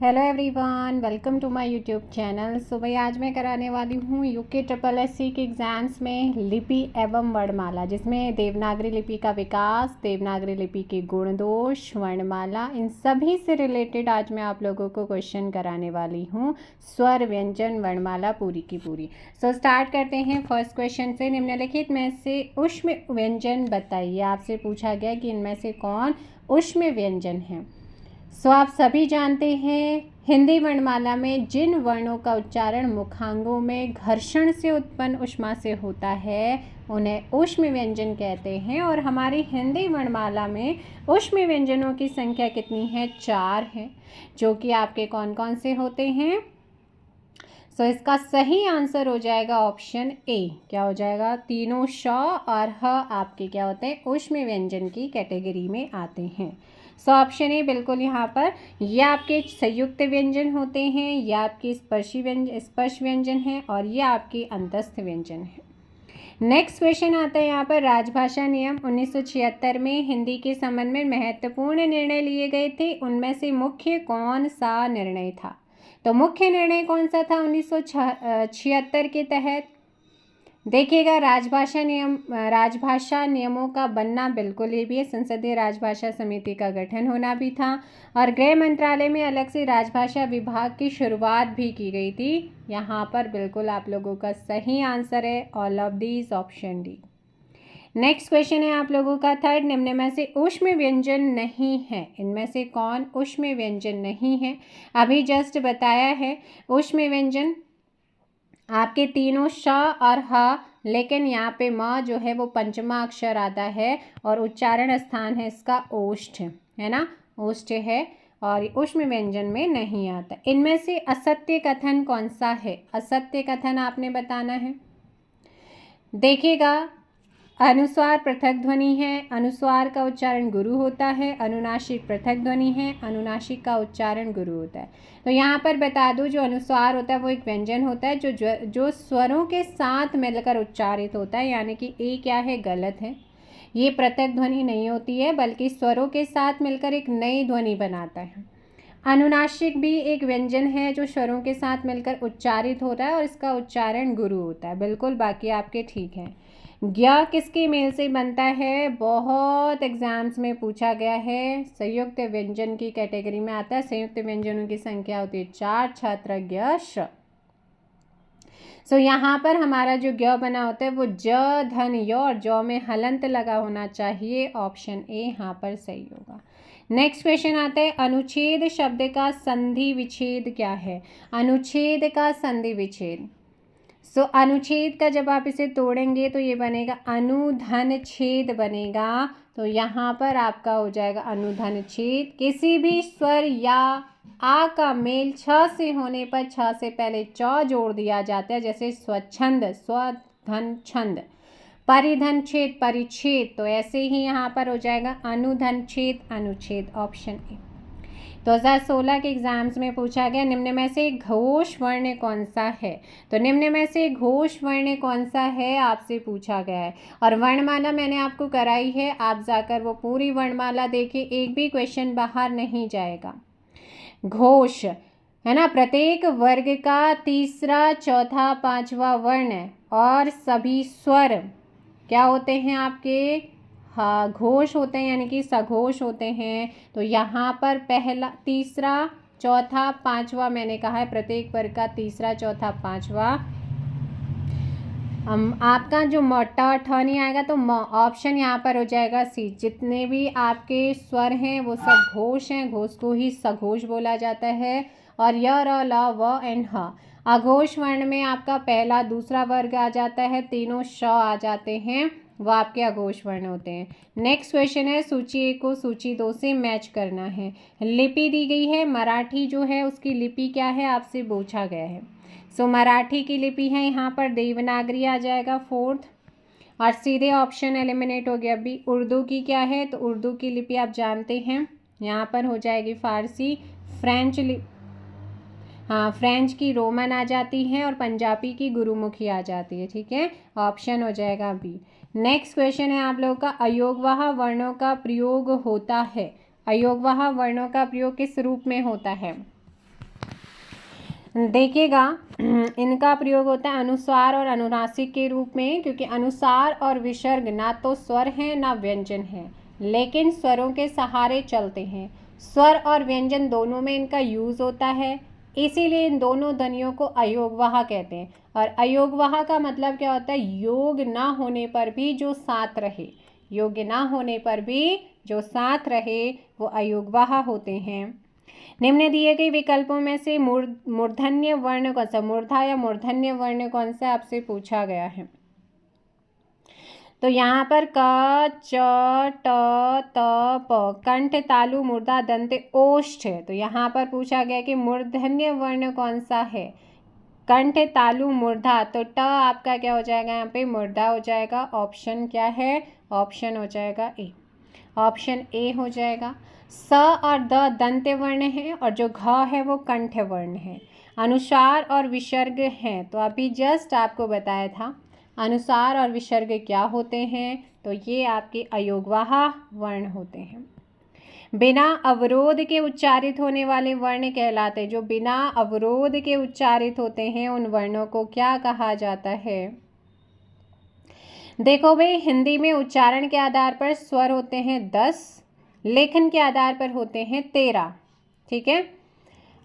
Hello everyone, welcome to my YouTube channel. So भाई आज मैं कराने वाली हूँ यूके ट्रिपल एससी के एग्ज़ाम्स में लिपि एवं वर्णमाला, जिसमें देवनागरी लिपि का विकास, देवनागरी लिपि के गुण दोष, वर्णमाला, इन सभी से रिलेटेड आज मैं आप लोगों को क्वेश्चन कराने वाली हूँ। स्वर, व्यंजन, वर्णमाला पूरी की पूरी। सो स्टार्ट करते हैं फर्स्ट क्वेश्चन से। निम्नलिखित में से ऊष्म व्यंजन बताइए। आपसे पूछा गया कि इनमें से कौन ऊष्म व्यंजन है। सो आप सभी जानते हैं हिंदी वर्णमाला में जिन वर्णों का उच्चारण मुखांगों में घर्षण से उत्पन्न ऊष्मा से होता है उन्हें ऊष्म व्यंजन कहते हैं। और हमारी हिंदी वर्णमाला में ऊष्म व्यंजनों की संख्या कितनी है? 4 है, जो कि आपके कौन कौन से होते हैं? सो इसका सही आंसर हो जाएगा ऑप्शन ए। क्या हो जाएगा? तीनों श और ह आपके क्या होते हैं? ऊष्म व्यंजन की कैटेगरी में आते हैं। सो ऑप्शन ए बिल्कुल यहाँ पर। ये आपके संयुक्त व्यंजन होते हैं, ये आपके स्पर्श व्यंजन है और ये आपके अंतस्थ व्यंजन है। नेक्स्ट क्वेश्चन आता है यहाँ पर। राजभाषा नियम 1976 में हिंदी के संबंध में महत्वपूर्ण निर्णय लिए गए थे, उनमें से मुख्य कौन सा निर्णय था? तो मुख्य निर्णय कौन सा था 1976 के तहत? देखिएगा, राजभाषा नियमों का बनना बिल्कुल ये भी है। संसदीय राजभाषा समिति का गठन होना भी था और गृह मंत्रालय में अलग से राजभाषा विभाग की शुरुआत भी की गई थी। यहाँ पर बिल्कुल आप लोगों का सही आंसर है all of these, option D. Next question है आप लोगों का थर्ड। निम्न में से ऊष्म व्यंजन नहीं है। इनमें से कौन ऊष्म व्यंजन नहीं है? अभी जस्ट बताया है ऊष्म व्यंजन आपके तीनों श और ह, लेकिन यहाँ पे म जो है वो पंचमा अक्षर आता है और उच्चारण स्थान है इसका ओष्ठ, है ना, ओष्ठ है और ऊष्म व्यंजन में नहीं आता। इनमें से असत्य कथन कौन सा है? असत्य कथन आपने बताना है। देखिएगा, अनुस्वार पृथक ध्वनि है, अनुस्वार का उच्चारण गुरु होता है। अनुनासिक पृथक ध्वनि है, अनुनासिक का उच्चारण गुरु होता है। तो यहाँ पर बता दूं, जो अनुस्वार होता है वो एक व्यंजन होता है जो स्वरों के साथ मिलकर उच्चारित होता है, यानी कि ए क्या है? गलत है। ये पृथक ध्वनि नहीं होती है, बल्कि स्वरों के साथ मिलकर एक नई ध्वनि बनाता है। अनुनासिक भी एक व्यंजन है जो स्वरों के साथ मिलकर उच्चारित होता है और इसका उच्चारण गुरु होता है। बिल्कुल, बाकी आपके ठीक है। ज्ञ किसके मेल से बनता है? बहुत एग्जाम्स में पूछा गया है। संयुक्त व्यंजन की कैटेगरी में आता है। संयुक्त व्यंजनों की संख्या होती है 4। छात्र ज्ञ श। सो यहाँ पर हमारा जो ज्ञ बना होता है वो ज धन य और जौ में हलंत लगा होना चाहिए। ऑप्शन ए यहाँ पर सही होगा। नेक्स्ट क्वेश्चन आता है। अनुच्छेद शब्द का संधि विच्छेद क्या है? अनुच्छेद का संधि विच्छेद। सो अनुच्छेद का जब आप इसे तोड़ेंगे तो ये बनेगा अनुधन छेद बनेगा। तो यहाँ पर आपका हो जाएगा अनुधन छेद। किसी भी स्वर या आ का मेल छ से होने पर छ से पहले चौ जोड़ दिया जाता है, जैसे स्वच्छंद, स्वधन छंद, परिधन छेद, परिच्छेद। तो ऐसे ही यहाँ पर हो जाएगा अनुधन छेद, अनुच्छेद, ऑप्शन ए। 2016 के एग्जाम्स में पूछा गया निम्न में से घोष वर्ण कौन सा है? तो निम्न में से घोष वर्ण कौन सा है आपसे पूछा गया है। और वर्णमाला मैंने आपको कराई है, आप जाकर वो पूरी वर्णमाला देखिए, एक भी क्वेश्चन बाहर नहीं जाएगा। घोष है ना, प्रत्येक वर्ग का तीसरा, चौथा, पांचवा वर्ण और सभी स्वर क्या होते हैं आपके? हाँ, घोष होते हैं, यानी कि सघोष होते हैं। तो यहाँ पर पहला, तीसरा, चौथा, पांचवा मैंने कहा है, प्रत्येक वर्ग का तीसरा, चौथा, पांचवा। आपका जो मोटा ठ नहीं आएगा तो ऑप्शन यहाँ पर हो जाएगा सी। जितने भी आपके स्वर हैं वो सब घोष हैं, घोष को ही सघोष बोला जाता है। और य, र, ल, व एंड ह। अघोष वर्ण में आपका पहला, दूसरा वर्ग आ जाता है, तीनों श आ जाते हैं, वो आपके अघोष वर्ण होते हैं। नेक्स्ट क्वेश्चन है, सूची 1 को सूची 2 से मैच करना है। लिपि दी गई है, मराठी जो है उसकी लिपि क्या है आपसे पूछा गया है। सो मराठी की लिपि है यहाँ पर देवनागरी आ जाएगा 4th, और सीधे ऑप्शन एलिमिनेट हो गया। अभी उर्दू की क्या है? तो उर्दू की लिपि आप जानते हैं, यहाँ पर हो जाएगी फारसी। फ्रेंच हाँ, फ्रेंच की रोमन आ जाती है और पंजाबी की गुरुमुखी आ जाती है। ठीक है, ऑप्शन हो जाएगा बी। नेक्स्ट क्वेश्चन है आप लोगों का, अयोगवाह वर्णों का प्रयोग होता है। अयोगवाह वर्णों का प्रयोग किस रूप में होता है? देखिएगा इनका प्रयोग होता है अनुस्वार और अनुनासिक के रूप में, क्योंकि अनुस्वार और विसर्ग ना तो स्वर हैं ना व्यंजन हैं, लेकिन स्वरों के सहारे चलते हैं। स्वर और व्यंजन दोनों में इनका यूज होता है, इसीलिए इन दोनों ध्वनियों को अयोगवाह कहते हैं। और अयोगवाह का मतलब क्या होता है? योग ना होने पर भी जो साथ रहे, योग्य ना होने पर भी जो साथ रहे वो अयोगवाह होते हैं। निम्न दिए गए विकल्पों में से मूर्धन्य वर्ण कौन सा, मूर्धा या मूर्धन्य वर्ण कौन सा आपसे पूछा गया है? तो यहाँ पर क च ट त प कंठ तालु मूर्धा दंत ओष्ठ है। तो यहाँ पर पूछा गया कि मूर्धन्य वर्ण कौन सा है? कंठ तालु मूर्धा, तो ट आपका क्या हो जाएगा? यहाँ पे मूर्धा हो जाएगा। ऑप्शन क्या है? ऑप्शन हो जाएगा ए, ऑप्शन ए हो जाएगा। स और द दंत वर्ण है और जो घ है वो कंठ वर्ण है। अनुस्वार और विसर्ग हैं, तो अभी जस्ट आपको बताया था अनुस्वार और विसर्ग क्या होते हैं, तो ये आपके अयोगवाह वर्ण होते हैं। बिना अवरोध के उच्चारित होने वाले वर्ण कहलाते हैं। जो बिना अवरोध के उच्चारित होते हैं उन वर्णों को क्या कहा जाता है? देखो भाई, हिंदी में उच्चारण के आधार पर स्वर होते हैं 10, लेखन के आधार पर होते हैं 13। ठीक है,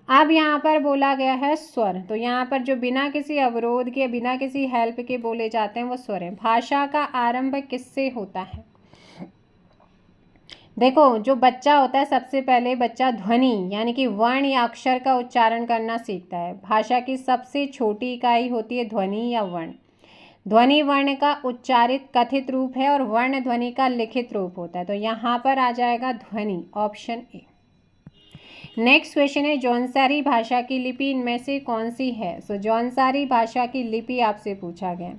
अब यहाँ पर बोला गया है स्वर, तो यहाँ पर जो बिना किसी अवरोध के, बिना किसी हेल्प के बोले जाते हैं वो स्वर हैं। भाषा का आरंभ किससे होता है? देखो, जो बच्चा होता है सबसे पहले बच्चा ध्वनि यानी कि वर्ण या अक्षर का उच्चारण करना सीखता है। भाषा की सबसे छोटी इकाई होती है ध्वनि या वर्ण। ध्वनि वर्ण का उच्चारित कथित रूप है और वर्ण ध्वनि का लिखित रूप होता है। तो यहाँ पर आ जाएगा ध्वनि, ऑप्शन ए। नेक्स्ट क्वेश्चन है, जौनसारी भाषा की लिपि इनमें से कौन सी है? सो जौनसारी भाषा की लिपि आपसे पूछा गया।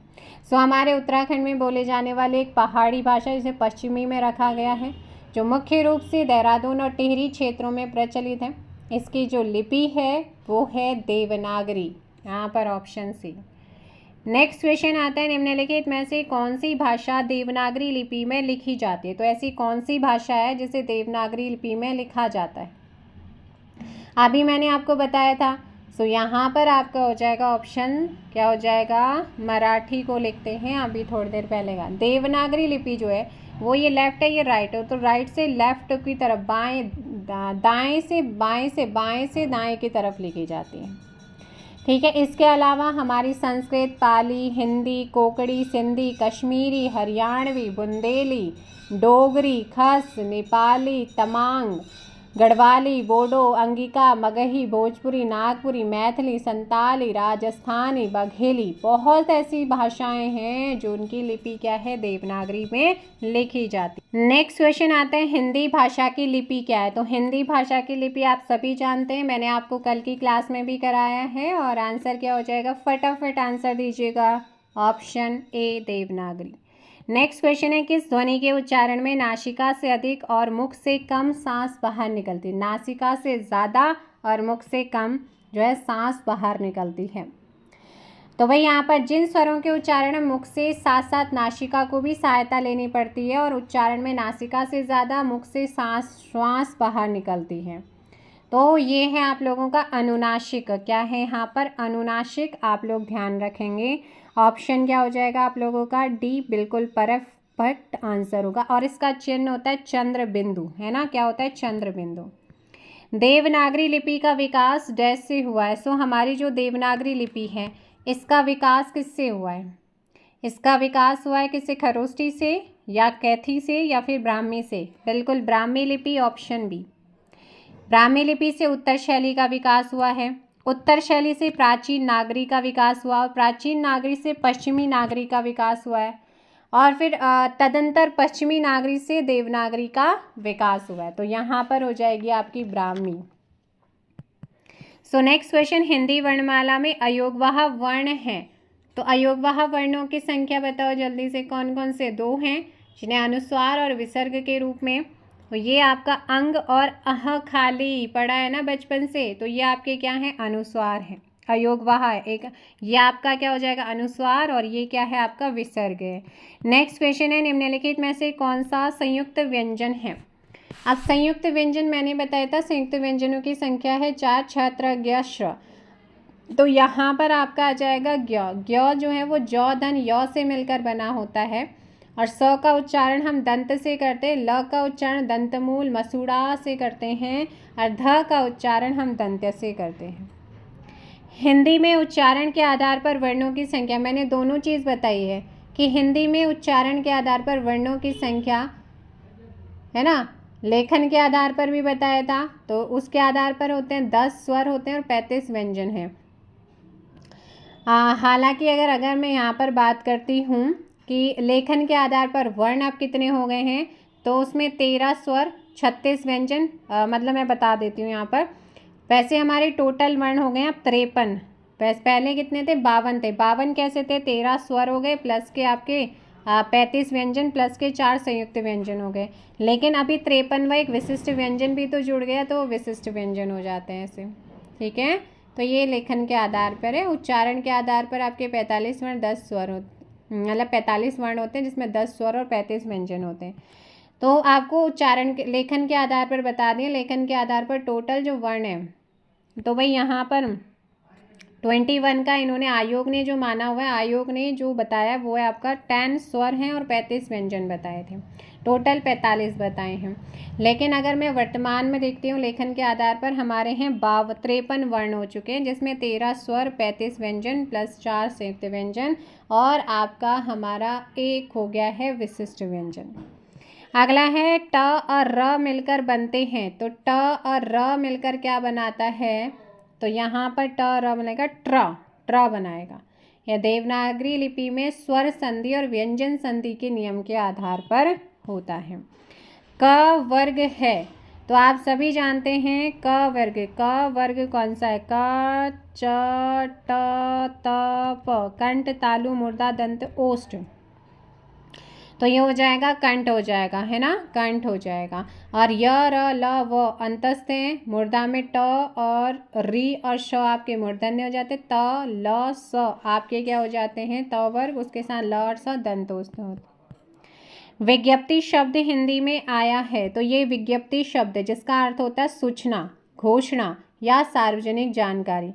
सो हमारे उत्तराखंड में बोले जाने वाले एक पहाड़ी भाषा, जिसे पश्चिमी में रखा गया है, जो मुख्य रूप से देहरादून और टिहरी क्षेत्रों में प्रचलित है। इसकी जो लिपि है वो है देवनागरी, यहाँ पर ऑप्शन सी। नेक्स्ट क्वेश्चन आता है, निम्नलिखित में से कौन सी भाषा देवनागरी लिपि में लिखी जाती है? तो ऐसी कौन सी भाषा है जिसे देवनागरी लिपि में लिखा जाता है? अभी मैंने आपको बताया था। सो यहाँ पर आपका हो जाएगा ऑप्शन, क्या हो जाएगा? मराठी को लिखते हैं अभी थोड़ी देर पहले का। देवनागरी लिपि जो है वो ये लेफ्ट है, ये राइट है, तो राइट से लेफ्ट की तरफ, बाएं दाएं से बाएं से बाएं से दाएं की तरफ लिखी जाती है। ठीक है, इसके अलावा हमारी संस्कृत, पाली, हिंदी, कोंकणी, सिंधी, कश्मीरी, हरियाणवी, बुंदेली, डोगरी, खस, नेपाली, तमांग, गढ़वाली, बोडो, अंगिका, मगही, भोजपुरी, नागपुरी, मैथिली, संताली, राजस्थानी, बघेली, बहुत ऐसी भाषाएं हैं जो उनकी लिपि क्या है? देवनागरी में लिखी जाती। नेक्स्ट क्वेश्चन आता है, हिंदी भाषा की लिपि क्या है? तो हिंदी भाषा की लिपि आप सभी जानते हैं, मैंने आपको कल की क्लास में भी कराया है। और आंसर क्या हो जाएगा? फटाफट आंसर दीजिएगा, option A Devanagari. Next question है, किस ध्वनि के उच्चारण में नासिका से अधिक और मुख से कम सांस बाहर निकलती है? नासिका से ज़्यादा और मुख से कम जो है सांस बाहर निकलती है। तो भाई यहाँ पर जिन स्वरों के उच्चारण में मुख से साथ साथ नासिका को भी सहायता लेनी पड़ती है और उच्चारण में नासिका से ज़्यादा मुख से श्वास बाहर निकलती है, तो ये है आप लोगों का अनुनासिक। क्या है यहाँ पर? अनुनासिक। आप लोग ध्यान रखेंगे। ऑप्शन क्या हो जाएगा आप लोगों का? डी बिल्कुल परफेक्ट आंसर होगा। और इसका चिन्ह होता है चंद्र बिंदु, है ना? क्या होता है? चंद्र बिंदु। देवनागरी लिपि का विकास डैश से हुआ है? सो हमारी जो देवनागरी लिपि है इसका विकास किससे हुआ है? इसका विकास हुआ है किससे? खरोष्ठी से या कैथी से या फिर ब्राह्मी से? बिल्कुल ब्राह्मी लिपि, ऑप्शन बी। ब्राह्मी लिपि से उत्तर शैली का विकास हुआ है, उत्तर शैली से प्राचीन नागरी का विकास हुआ और प्राचीन नागरी से पश्चिमी नागरी का विकास हुआ है और फिर तदंतर पश्चिमी नागरी से देवनागरी का विकास हुआ है। तो यहाँ पर हो जाएगी आपकी Brahmi. So next question, Hindi वर्णमाला में अयोगवाह वर्ण हैं, तो अयोगवाह वर्णों की संख्या बताओ जल्दी से, कौन कौन से? 2 हैं जिन्हें अनुस्वार और विसर्ग के रूप में, तो ये आपका अंग और अह खाली पढ़ा है ना बचपन से, तो ये आपके क्या है? अनुस्वार है। अयोगवाह है एक, ये आपका क्या हो जाएगा? अनुस्वार, और ये क्या है? आपका विसर्ग है। नेक्स्ट क्वेश्चन है, निम्नलिखित में से कौन सा संयुक्त व्यंजन है? अब संयुक्त व्यंजन मैंने बताया था, संयुक्त व्यंजनों की संख्या है 4, छ, त्र, ज्ञ, श्र। तो यहाँ पर आपका आ जाएगा ग्य। ग्य जो है वो जौ धन य से मिलकर बना होता है, और स का उच्चारण हम दंत से करते हैं, ल का उच्चारण दंतमूल मसूड़ा से करते हैं, और ध का उच्चारण हम दंत्य से करते हैं। हिंदी में उच्चारण के आधार पर वर्णों की संख्या, मैंने दोनों चीज़ बताई है कि हिंदी में उच्चारण के आधार पर वर्णों की संख्या है ना, लेखन के आधार पर भी बताया था, तो उसके आधार पर होते हैं 10 स्वर होते हैं और 35 व्यंजन हैं। हालांकि अगर मैं यहाँ पर बात करती हूँ कि लेखन के आधार पर वर्ण अब कितने हो गए हैं, तो उसमें 13 स्वर 36 व्यंजन, मतलब मैं बता देती हूँ यहाँ पर। वैसे हमारे टोटल वर्ण हो गए अब 53। पहले कितने थे, 52 थे। 52 कैसे थे, 13 स्वर हो गए प्लस के आपके 35 व्यंजन प्लस के 4 संयुक्त व्यंजन हो गए। लेकिन अभी 53वां एक विशिष्ट व्यंजन भी तो जुड़ गया, तो विशिष्ट व्यंजन हो जाते हैं ऐसे, ठीक है। तो ये लेखन के आधार पर है। उच्चारण के आधार पर आपके 45 वर्ण 10 स्वर मतलब 45 वर्ण होते हैं, जिसमें 10 स्वर और 35 व्यंजन होते हैं। तो आपको उच्चारण के लेखन के आधार पर बता दें, लेखन के आधार पर टोटल जो वर्ण है, तो भाई यहाँ पर 21 का इन्होंने आयोग ने जो माना हुआ है, आयोग ने जो बताया वो है आपका 10 स्वर हैं और 35 व्यंजन बताए थे, टोटल 45 बताए हैं। लेकिन अगर मैं वर्तमान में देखती हूँ, लेखन के आधार पर हमारे हैं 53 वर्ण हो चुके हैं, जिसमें 13 स्वर 35 व्यंजन प्लस 4 संयुक्त व्यंजन, और आपका हमारा एक हो गया है विशिष्ट व्यंजन। अगला है ट और र मिलकर बनते हैं, तो ट और र मिलकर क्या बनाता है, तो यहाँ पर ट र बनेगा ट्र बनाएगा। यह देवनागरी लिपि में स्वर संधि और व्यंजन संधि के नियम के आधार पर होता है। क वर्ग है, तो आप सभी जानते हैं क वर्ग कौन सा है, क च ट त प, कंठ तालु मूर्धा दंत ओष्ठ, तो ये हो जाएगा कंठ हो जाएगा, है ना, कंठ हो जाएगा। और य र ल व अंतस्थ हैं, मूर्धा में ट और री और श आपके मूर्धन्य हो जाते, त ल स आपके क्या हो जाते हैं त वर्ग, उसके साथ ल और स दंतोस्थ होते। विज्ञप्ति शब्द हिंदी में आया है, तो ये विज्ञप्ति शब्द जिसका अर्थ होता है सूचना, घोषणा या सार्वजनिक जानकारी,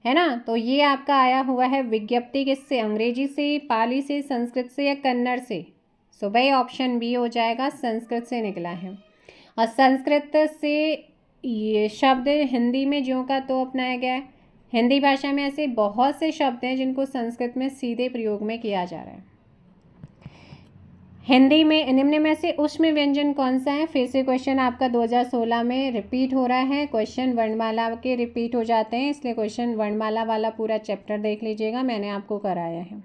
है ना। तो ये आपका आया हुआ है विज्ञप्ति किससे, अंग्रेजी से, पाली से, संस्कृत से या कन्नड़ से। सो भाई ऑप्शन बी हो जाएगा, संस्कृत से निकला है। और संस्कृत से ये शब्द हिंदी में ज्यों का तो अपनाया गया है। हिंदी भाषा में ऐसे बहुत से शब्द हैं जिनको संस्कृत में सीधे प्रयोग में किया जा रहा है। हिंदी में निम्न में से ऊष्म व्यंजन कौन सा है, फिर से क्वेश्चन आपका 2016 में रिपीट हो रहा है। क्वेश्चन वर्णमाला के रिपीट हो जाते हैं, इसलिए क्वेश्चन वर्णमाला वाला पूरा चैप्टर देख लीजिएगा, मैंने आपको कराया है।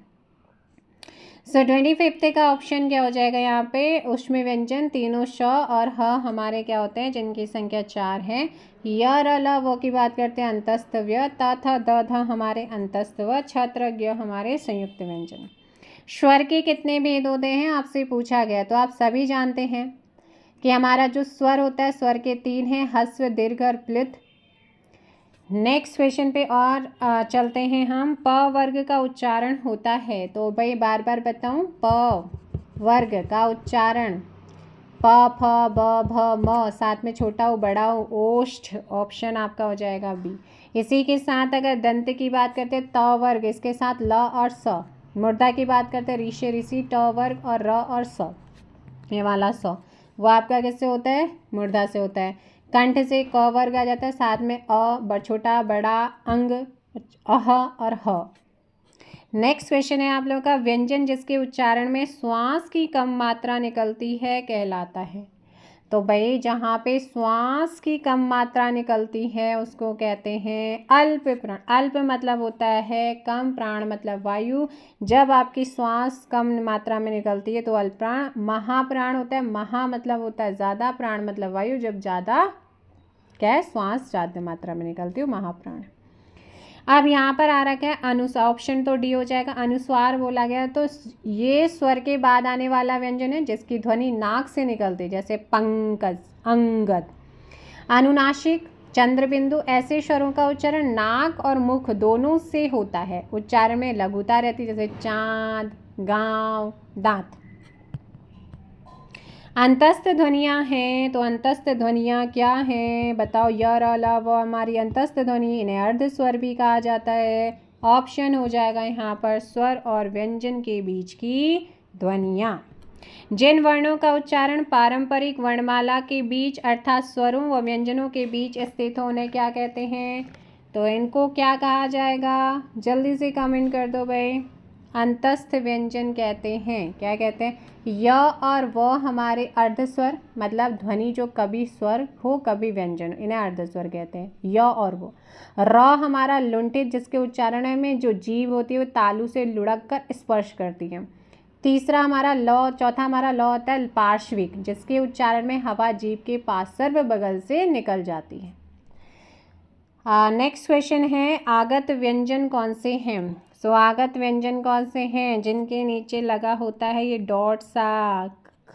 सो 25 का ऑप्शन क्या हो जाएगा, यहाँ पे ऊष्म व्यंजन तीनों श और ह हमारे क्या होते हैं, जिनकी संख्या 4 है। य र ल वो की बात करते हैं अंतस्थ व्य, त थ द ध हमारे अंतस्थ व, छ त्र ज्ञ हमारे संयुक्त व्यंजन। स्वर के कितने भेद होते हैं आपसे पूछा गया, तो आप सभी जानते हैं कि हमारा जो स्वर होता है, स्वर के 3 हैं, ह्रस्व दीर्घ और प्लुत। नेक्स्ट क्वेश्चन पे और चलते हैं हम। प वर्ग का उच्चारण होता है, तो भाई बार बार बताऊं, प वर्ग का उच्चारण प फ ब भ म, साथ में छोटा उ बड़ा उ ओष्ठ, ऑप्शन आपका हो जाएगा बी। इसी के साथ अगर दंत की बात करते हैं त वर्ग, इसके साथ ल और स। मूर्धा की बात करते हैं ऋषि ऋषि ट वर्ग और र और स, ये वाला स वो आपका किससे होता है, मूर्धा से होता है। कंठ से क वर्ग आ जाता है, साथ में छोटा बड़ा अंग अह और ह। नेक्स्ट क्वेश्चन है आप लोगों का, व्यंजन जिसके उच्चारण में श्वास की कम मात्रा निकलती है कहलाता है। तो भाई जहाँ पे श्वास की कम मात्रा निकलती है उसको कहते हैं अल्प प्राण। अल्प मतलब होता है कम, प्राण मतलब वायु। जब आपकी श्वास कम मात्रा में निकलती है तो अल्प प्राण। महाप्राण होता है, महा मतलब होता है ज़्यादा, प्राण मतलब वायु, जब ज़्यादा क्या है, श्वास ज़्यादा मात्रा में निकलती है, महाप्राण। अब यहाँ पर आ रखा है अनुस्वार, ऑप्शन तो डी हो जाएगा। अनुस्वार बोला गया तो ये स्वर के बाद आने वाला व्यंजन है जिसकी ध्वनि नाक से निकलती है, जैसे पंकज, अंगद। अनुनासिक, चंद्रबिंदु, ऐसे स्वरों का उच्चारण नाक और मुख दोनों से होता है। उच्चारण में लघुता रहती है, जैसे चांद, गांव, दांत। अंतस्थ ध्वनियाँ हैं, तो अंतस्थ ध्वनियाँ क्या हैं बताओ। य र ल व हमारी अंतस्थ ध्वनि, इन्हें अर्ध स्वर भी कहा जाता है। ऑप्शन हो जाएगा यहाँ पर स्वर और व्यंजन के बीच की ध्वनियाँ। जिन वर्णों का उच्चारण पारंपरिक वर्णमाला के बीच अर्थात स्वरों व व्यंजनों के बीच स्थित हो, उन्हें क्या कहते हैं, तो इनको क्या कहा जाएगा, जल्दी से कमेंट कर दो भाई। अंतस्थ व्यंजन कहते हैं। क्या कहते हैं, य और व हमारे अर्ध स्वर, मतलब ध्वनि जो कभी स्वर हो कभी व्यंजन, इन्हें अर्ध स्वर कहते हैं, य और वो। र हमारा लुंठित, जिसके उच्चारण में जो जीभ होती है वो तालु से लुढ़क कर स्पर्श करती है। तीसरा हमारा ल, चौथा हमारा ल होता है पार्श्विक, जिसके उच्चारण में हवा जीभ के पास सर्व बगल से निकल जाती है। नेक्स्ट क्वेश्चन है, आगत व्यंजन कौन से हैं। सो आगत व्यंजन कौन से हैं, जिनके नीचे लगा होता है ये डॉट सा,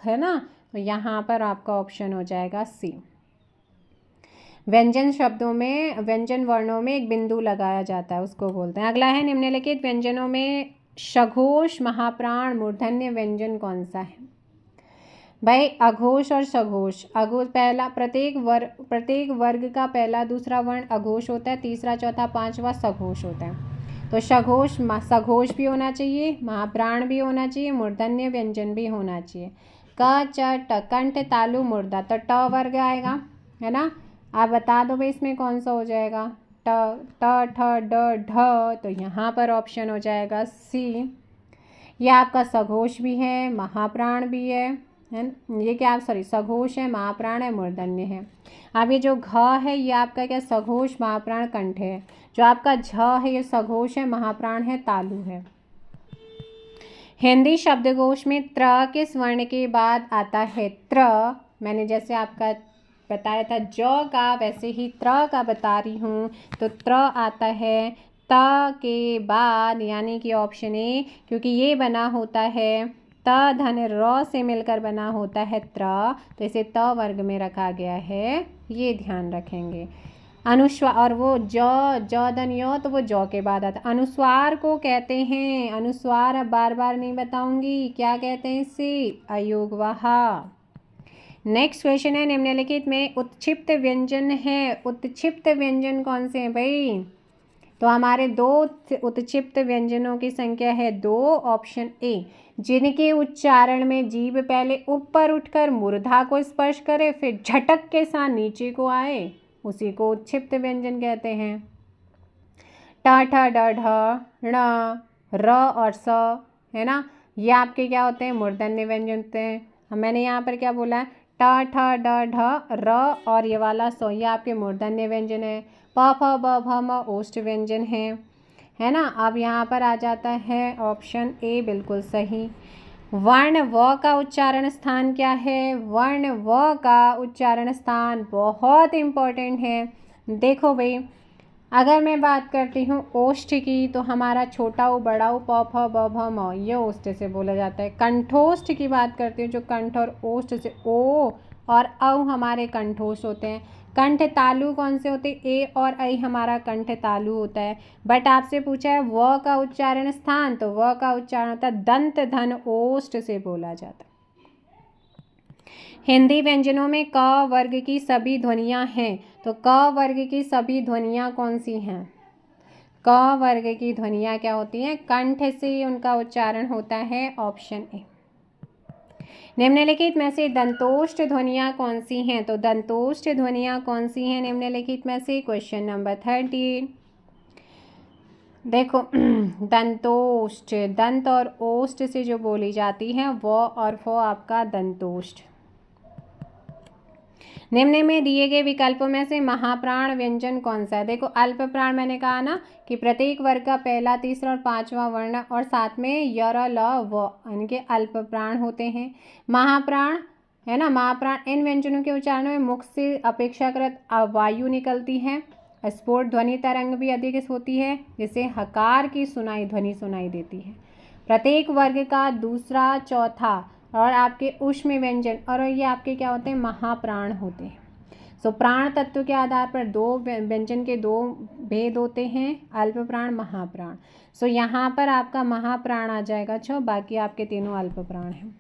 है ना, तो यहाँ पर आपका ऑप्शन हो जाएगा सी। व्यंजन शब्दों में, व्यंजन वर्णों में एक बिंदु लगाया जाता है, उसको बोलते हैं। अगला है, निम्नलिखित व्यंजनों में सघोष, महाप्राण, मूर्धन्य व्यंजन कौन सा है। भाई अघोष और सघोष। अघोष पहला, प्रत्येक वर्ग का पहला दूसरा वर्ण अघोष होता है, तीसरा चौथा पांचवा सघोष होता है। तो सघोष भी होना चाहिए, महाप्राण भी होना चाहिए, मूर्धन्य व्यंजन भी होना चाहिए। क च ट, कंठ तालु मूर्धा, तो ट वर्ग आएगा, है ना। आप बता दो भाई इसमें कौन सा हो जाएगा, ट ठ ड ढ, तो यहाँ पर ऑप्शन हो जाएगा सी। ये आपका सघोष भी है, महाप्राण भी है ना। ये क्या, सॉरी, सघोष है, महाप्राण है, मूर्धन्य है। अब ये जो घ है ये आपका क्या, सघोष महाप्राण कंठ है। जो आपका झ है ये सघोष है, महाप्राण है, तालु है। हिंदी शब्दकोश में त्र किस वर्ण के बाद आता है। त्र, मैंने जैसे आपका बताया था ज का, वैसे ही त्र का बता रही हूँ। तो त्र आता है त के बाद, यानी कि ऑप्शन ए, क्योंकि ये बना होता है त धन र से मिलकर बना होता है त्र, तो इसे त वर्ग में रखा गया है, ये ध्यान रखेंगे। अनुस्वार, और वो ज धन य, तो वो जौ के बाद आता। अनुस्वार को कहते हैं, अनुस्वार अब बार बार नहीं बताऊंगी, क्या कहते हैं इसे, अयोगवाहा। नेक्स्ट क्वेश्चन है, निम्नलिखित में उत्क्षिप्त व्यंजन है। उत्क्षिप्त व्यंजन कौन से हैं भाई, तो हमारे दो उत्क्षिप्त व्यंजनों की संख्या है 2, ऑप्शन ए, जिनके उच्चारण में जीभ पहले ऊपर उठकर मूर्धा को स्पर्श करे फिर झटक के साथ नीचे को आए, उसी को उत्क्षिप्त व्यंजन कहते हैं। ट ठ ड ढ ण र और स, है ना, ये आपके क्या होते हैं, मूर्धन्य व्यंजन होते हैं। मैंने यहाँ पर क्या बोला है, ट ठ ड ढ र और ये वाला स, ये आपके मूर्धन्य व्यंजन है। प फ ब भ म ओष्ठ व्यंजन है ना। अब यहाँ पर आ जाता है ऑप्शन ए, बिल्कुल सही। वर्ण व का उच्चारण स्थान क्या है। वर्ण व का उच्चारण स्थान बहुत इम्पोर्टेंट है। देखो भाई, अगर मैं बात करती हूँ ओष्ठ की, तो हमारा छोटा ऊ बड़ा ऊ प फ ब भ म, ये ओष्ठ से बोला जाता है। कंठोष्ठ की बात करती हूँ, जो कंठ और ओष्ठ से ओ और औ हमारे कंठोष्ठ होते हैं। कंठ तालु कौन से होते हैं, ए और ऐ हमारा कंठ तालु होता है। बट आपसे पूछा है व का उच्चारण स्थान, तो व का उच्चारण होता है दंत धन ओष्ठ से बोला जाता है। हिंदी व्यंजनों में क वर्ग की सभी ध्वनियाँ हैं, तो क वर्ग की सभी ध्वनियाँ कौन सी हैं। क वर्ग की ध्वनियाँ क्या होती हैं, कंठ से उनका उच्चारण होता है, ऑप्शन ए। निम्नलिखित में से दंतोष्ठ ध्वनियाँ कौन सी हैं, तो दंतोष्ठ ध्वनियाँ कौन सी हैं निम्नलिखित में से। क्वेश्चन नंबर 13 देखो, दंतोष्ठ, दंत और ओष्ठ से जो बोली जाती है वो और फो आपका दंतोष्ठ। निम्न में दिए गए विकल्पों में से महाप्राण व्यंजन कौन सा है। देखो, अल्प प्राण मैंने कहा ना कि प्रत्येक वर्ग का पहला, तीसरा और पांचवा वर्ण और साथ में य र ल व, इनके अल्प प्राण होते हैं। महाप्राण है ना, महाप्राण इन व्यंजनों के उच्चारण में मुख से अपेक्षाकृत वायु निकलती है। स्फोट ध्वनि तरंग भी अधिक होती है, जिससे हकार की ध्वनि सुनाई देती है। प्रत्येक वर्ग का दूसरा, चौथा और आपके ऊष्म व्यंजन, और ये आपके क्या होते हैं, महाप्राण होते हैं। सो प्राण तत्व के आधार पर दो व्यंजन के दो भेद होते हैं, अल्प प्राण, महाप्राण। सो यहाँ पर आपका महाप्राण आ जाएगा, बाकी आपके तीनों अल्प प्राण हैं।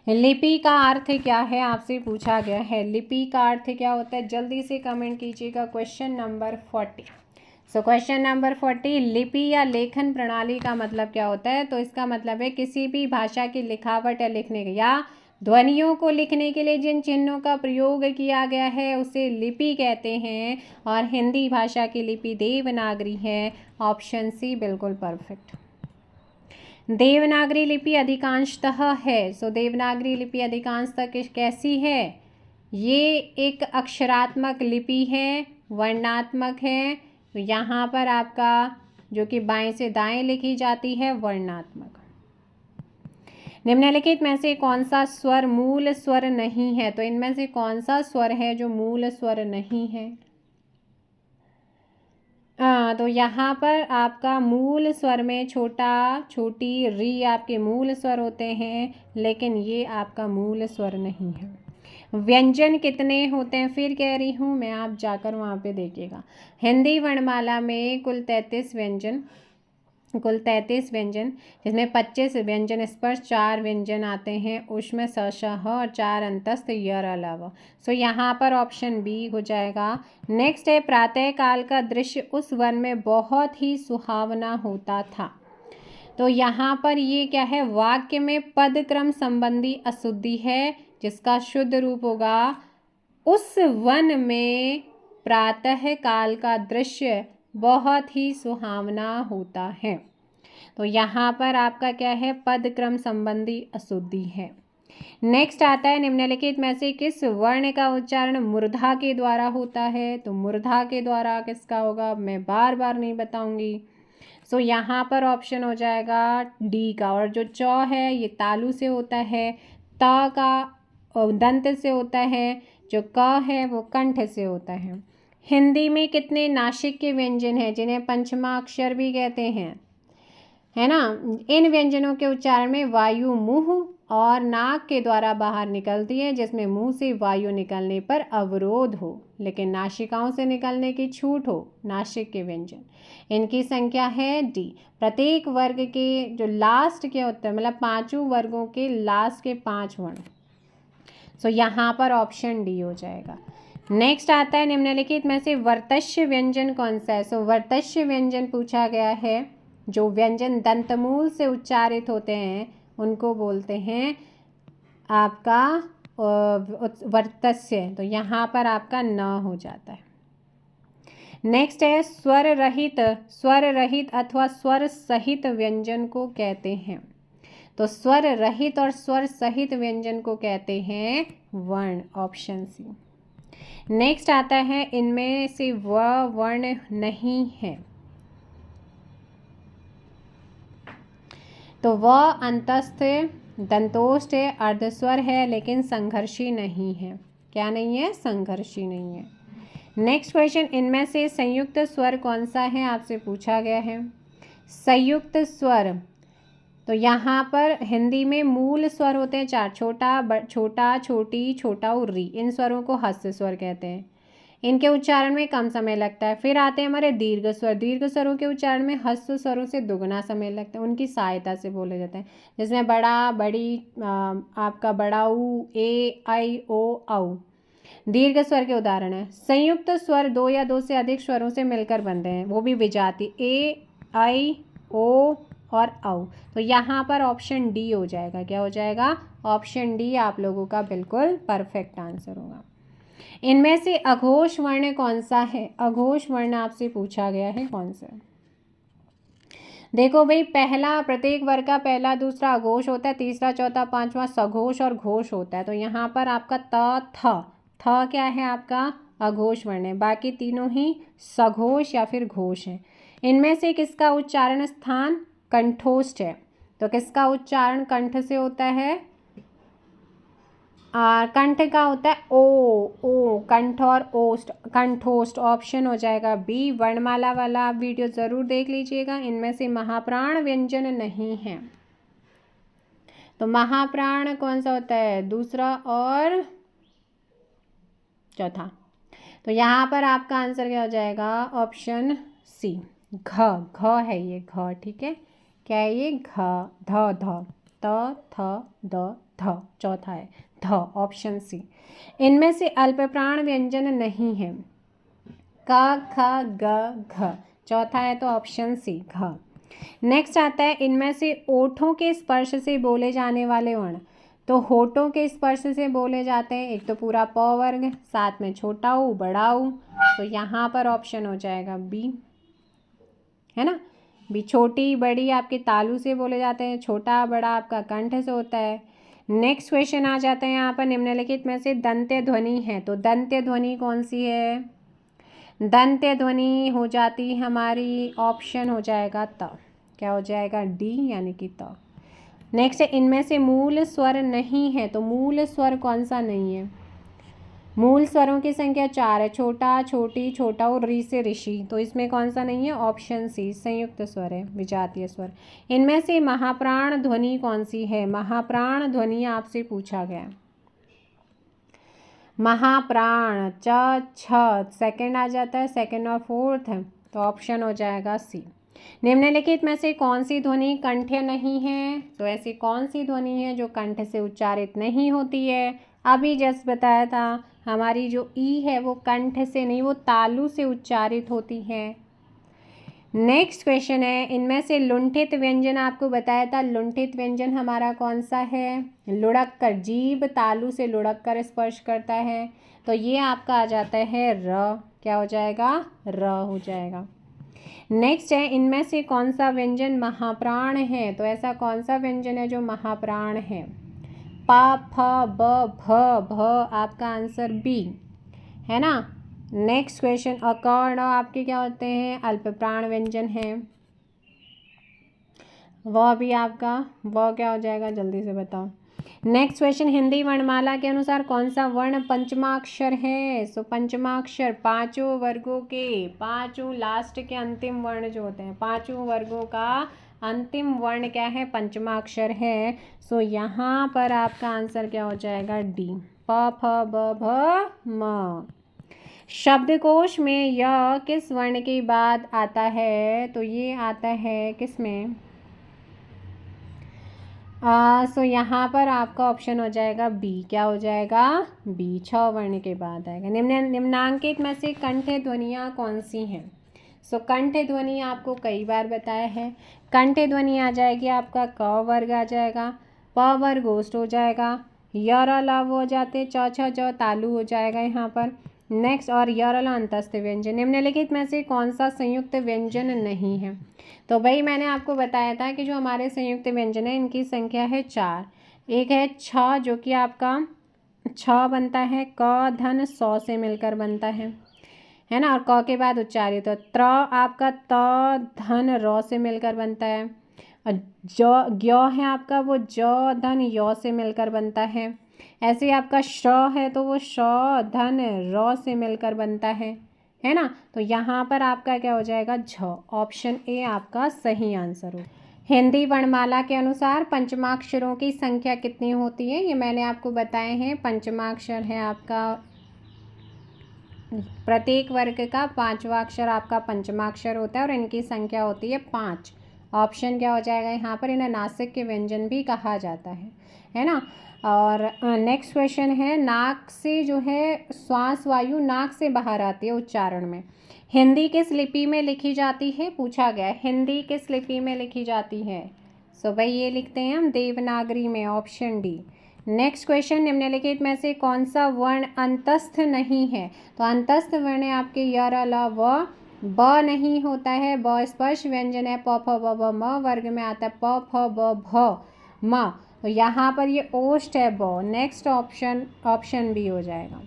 लिपि का अर्थ क्या है आपसे पूछा गया है। लिपि का अर्थ क्या होता है, जल्दी से कमेंट कीजिएगा। Question number 40। So question number 40, लिपि या लेखन प्रणाली का मतलब क्या होता है। तो इसका मतलब है किसी भी भाषा की लिखावट या लिखने या ध्वनियों को लिखने के लिए जिन चिन्हों का प्रयोग किया गया है उसे लिपि कहते हैं। और हिंदी भाषा की लिपि देवनागरी है। ऑप्शन सी बिल्कुल परफेक्ट। देवनागरी लिपि अधिकांशतः है। सो देवनागरी लिपि अधिकांशतः कैसी है, ये एक अक्षरात्मक लिपि है, वर्णात्मक है। तो यहाँ पर आपका जो कि बाएं से दाएं लिखी जाती है, वर्णात्मक। निम्नलिखित में से कौन सा स्वर मूल स्वर नहीं है। तो इनमें से कौन सा स्वर है जो मूल स्वर नहीं है। तो यहाँ पर आपका मूल स्वर में छोटा छोटी री आपके मूल स्वर होते हैं, लेकिन ये आपका मूल स्वर नहीं है। व्यंजन कितने होते हैं, फिर कह रही हूँ मैं, आप जाकर वहाँ पे देखिएगा। हिंदी वर्णमाला में कुल 33 व्यंजन, जिसमें 25 व्यंजन स्पर्श, 4 व्यंजन आते हैं उसमें स, श, ह और 4 अंतस्थ यर अलावा। सो यहाँ पर ऑप्शन बी हो जाएगा। नेक्स्ट है, प्रातः काल का दृश्य उस वन में बहुत ही सुहावना होता था। तो यहाँ पर ये क्या है, वाक्य में पद क्रम संबंधी अशुद्धि है, जिसका शुद्ध रूप होगा उस वन में प्रातः काल का दृश्य बहुत ही सुहावना होता है। तो यहाँ पर आपका क्या है, पद क्रम संबंधी अशुद्धि है। नेक्स्ट आता है, निम्नलिखित में से किस वर्ण का उच्चारण मूर्धा के द्वारा होता है। तो मूर्धा के द्वारा किसका होगा, मैं बार बार नहीं बताऊंगी। सो यहाँ पर ऑप्शन हो जाएगा डी का। और जो चौ है ये तालु से होता है, त का दंत से होता है, जो क है वो कंठ से होता है। हिंदी में कितने नासिक के व्यंजन हैं जिन्हें पंचमा अक्षर भी कहते हैं, है ना। इन व्यंजनों के उच्चारण में वायु मुंह और नाक के द्वारा बाहर निकलती है, जिसमें मुंह से वायु निकलने पर अवरोध हो लेकिन नासिकाओं से निकलने की छूट हो, नासिक के व्यंजन। इनकी संख्या है डी। प्रत्येक वर्ग के जो लास्ट के होते हैं, मतलब 5 वर्गों के लास्ट के 5 वर्ण। सो यहाँ पर ऑप्शन डी हो जाएगा। नेक्स्ट आता है, निम्नलिखित में से वर्तस्य व्यंजन कौन सा है। सो वर्तस्य व्यंजन पूछा गया है, जो व्यंजन दंतमूल से उच्चारित होते हैं उनको बोलते हैं आपका वर्तस्य। तो यहाँ पर आपका न हो जाता है। नेक्स्ट है, स्वर रहित अथवा स्वर सहित व्यंजन को कहते हैं। तो स्वर रहित और स्वर सहित व्यंजन को कहते हैं वर्ण, ऑप्शन सी। नेक्स्ट आता है, इनमें से वर्ण नहीं है। तो वह अंतस्थ दंतोष्ठ है, अर्धस्वर है, लेकिन संघर्षी नहीं है। क्या नहीं है, संघर्षी नहीं है। नेक्स्ट क्वेश्चन, इनमें से संयुक्त स्वर कौन सा है आपसे पूछा गया है। संयुक्त स्वर, तो यहाँ पर हिंदी में मूल स्वर होते हैं 4, छोटा, छोटी, छोटा और री। इन स्वरों को हस्त स्वर कहते हैं। इनके उच्चारण में कम समय लगता है। फिर आते हैं हमारे दीर्घ स्वर। दीर्घ स्वरों के उच्चारण में हस्त स्वरों से दुगना समय लगता है, उनकी सहायता से बोले जाते हैं, जिसमें बड़ा, बड़ी, आपका बड़ा ऊ, ए, आई, ओ, औ दीर्घ स्वर के उदाहरण है। संयुक्त स्वर 2 या 2 से अधिक स्वरों से मिलकर बनते हैं, वो भी विजाति, ए, आई, ओ और औ। तो यहाँ पर ऑप्शन डी हो जाएगा। क्या हो जाएगा, ऑप्शन डी आप लोगों का बिल्कुल परफेक्ट आंसर होगा। इनमें से अघोष वर्ण कौन सा है। अघोष वर्ण आपसे पूछा गया है कौन सा। देखो भाई, पहला प्रत्येक वर्ग का पहला दूसरा अघोष होता है, तीसरा चौथा पांचवा सघोष और घोष होता है। तो यहाँ पर आपका थ क्या है, आपका अघोष वर्ण है, बाकी तीनों ही सघोष या फिर घोष है। इनमें से किसका उच्चारण स्थान कंठोष्ठ है। तो किसका उच्चारण कंठ से होता है, कंठ का होता है ओ, कंठ और ओष्ठ, कंठोष्ठ। ऑप्शन हो जाएगा बी। वर्णमाला वाला आप वीडियो ज़रूर देख लीजिएगा। इनमें से महाप्राण व्यंजन नहीं है। तो महाप्राण कौन सा होता है, दूसरा और चौथा। तो यहाँ पर आपका आंसर क्या हो जाएगा, ऑप्शन सी, घ है ये, घ, ठीक है। क्या है ये, घ, ध, ध, त, थ, द, ध, चौथा है ध, ऑप्शन सी। इनमें से अल्पप्राण व्यंजन नहीं है। क, ख, ग, घ, चौथा है तो ऑप्शन सी घ। नेक्स्ट आता है इनमें से ओठों के स्पर्श से बोले जाने वाले वर्ण। तो होठों के स्पर्श से बोले जाते हैं, एक तो पूरा प वर्ग, साथ में छोटा ऊ बड़ा ऊ, तो यहाँ पर ऑप्शन हो जाएगा बी, है ना। बी। छोटी बड़ी आपके तालु से बोले जाते हैं, छोटा बड़ा आपका कंठ से होता है। नेक्स्ट क्वेश्चन आ जाता है यहाँ पर निम्नलिखित में से दंत्य ध्वनि है, तो दंत्य ध्वनि कौन सी है? दंत्य ध्वनि हो जाती हमारी, ऑप्शन हो जाएगा त, क्या हो जाएगा डी यानी कि त। नेक्स्ट है इनमें से मूल स्वर नहीं है, तो मूल स्वर कौन सा नहीं है? मूल स्वरों की संख्या 4 है, छोटा छोटी छोटा और री से ऋषि, तो इसमें कौन सा नहीं है? ऑप्शन सी संयुक्त स्वर है, विजातीय स्वर। इनमें से महाप्राण ध्वनि कौन सी है? महाप्राण ध्वनि आपसे पूछा गया। महाप्राण च छ, सेकंड आ जाता है, सेकंड और फोर्थ है, तो ऑप्शन हो जाएगा सी। निम्नलिखित में से कौन सी ध्वनि कंठ्य नहीं है? तो ऐसी कौन सी ध्वनि है जो कंठ से उच्चारित नहीं होती है? अभी जस्ट बताया था, हमारी जो ई है वो कंठ से नहीं, वो तालु से उच्चारित होती है। नेक्स्ट क्वेश्चन है इनमें से लुंठित व्यंजन आपको बताया था, लुंठित व्यंजन हमारा कौन सा है? लुढ़क कर, जीभ तालु से लुढ़क कर स्पर्श करता है, तो ये आपका आ जाता है र, क्या हो जाएगा? र हो जाएगा। नेक्स्ट है इनमें से कौन सा व्यंजन महाप्राण है? तो ऐसा कौन सा व्यंजन है जो महाप्राण है? प, फ, ब, भ, आपका आंसर बी, है ना। नेक्स्ट क्वेश्चन अकर्ण आपके क्या होते हैं? अल्पप्राण व्यंजन है, वह भी आपका वह क्या हो जाएगा? जल्दी से बताओ। नेक्स्ट क्वेश्चन हिंदी वर्णमाला के अनुसार कौन सा वर्ण पंचमाक्षर है? सो पंचमाक्षर पांचों वर्गों के, पांचों लास्ट के अंतिम वर्ण जो होते हैं, पांचों वर्गों का अंतिम वर्ण क्या है? पंचमाक्षर है। सो यहाँ पर आपका आंसर क्या हो जाएगा? डी, प, फ, ब, भ, म। शब्दकोश में यह किस वर्ण के बाद आता है? तो ये आता है किस में? सो यहाँ पर आपका ऑप्शन हो जाएगा बी, क्या हो जाएगा? बी, छ वर्ण के बाद आएगा। निम्नांकित में से कंठ ध्वनियाँ कौन सी हैं? सो कंठ ध्वनि आपको कई बार बताया है। कंठ ध्वनि आ जाएगी आपका क वर्ग आ जाएगा, प वर्ग ओष्ठ हो जाएगा, य र ल हो जाते, च छ ज तालु हो जाएगा यहाँ पर। नेक्स्ट और य र ल अंतस्थ व्यंजन। निम्नलिखित में से कौन सा संयुक्त व्यंजन नहीं है? तो भाई मैंने आपको बताया था कि जो हमारे संयुक्त व्यंजन है इनकी संख्या है 4। एक है छ जो कि आपका छ बनता है, क धन सौ से मिलकर बनता है ना, और क के बाद उच्चारित हो। त्र आपका त धन रौ से मिलकर बनता है, और ज ग्य है आपका वो ज धन यौ से मिलकर बनता है। ऐसे आपका श है तो वो श धन रौ से मिलकर बनता है ना। तो यहाँ पर आपका क्या हो जाएगा? झ, ऑप्शन ए आपका सही आंसर हो। हिंदी वर्णमाला के अनुसार पंचमाक्षरों की संख्या कितनी होती है? ये मैंने आपको बताए हैं। पंचमाक्षर है आपका, प्रत्येक वर्ग का 5वां अक्षर आपका पंचमाक्षर होता है और इनकी संख्या होती है 5। ऑप्शन क्या हो जाएगा यहाँ पर? इन्हें नासिक के व्यंजन भी कहा जाता है ना। और नेक्स्ट क्वेश्चन है नाक से जो है श्वास वायु नाक से बाहर आती है उच्चारण में, हिंदी किस लिपि में लिखी जाती है? पूछा गया है हिंदी किस लिपि में लिखी जाती है। सो भाई ये लिखते हैं हम देवनागरी में, ऑप्शन डी। नेक्स्ट क्वेश्चन निम्नलिखित में से कौन सा वर्ण अंतस्थ नहीं है? तो अंतस्थ वर्ण है आपके य र ल व, ब नहीं होता है, ब स्पर्श व्यंजन है, प फ ब भ म वर्ग में आता है, प फ ब भ म, तो यहाँ पर ये ओष्ठ है ब। नेक्स्ट ऑप्शन बी हो जाएगा।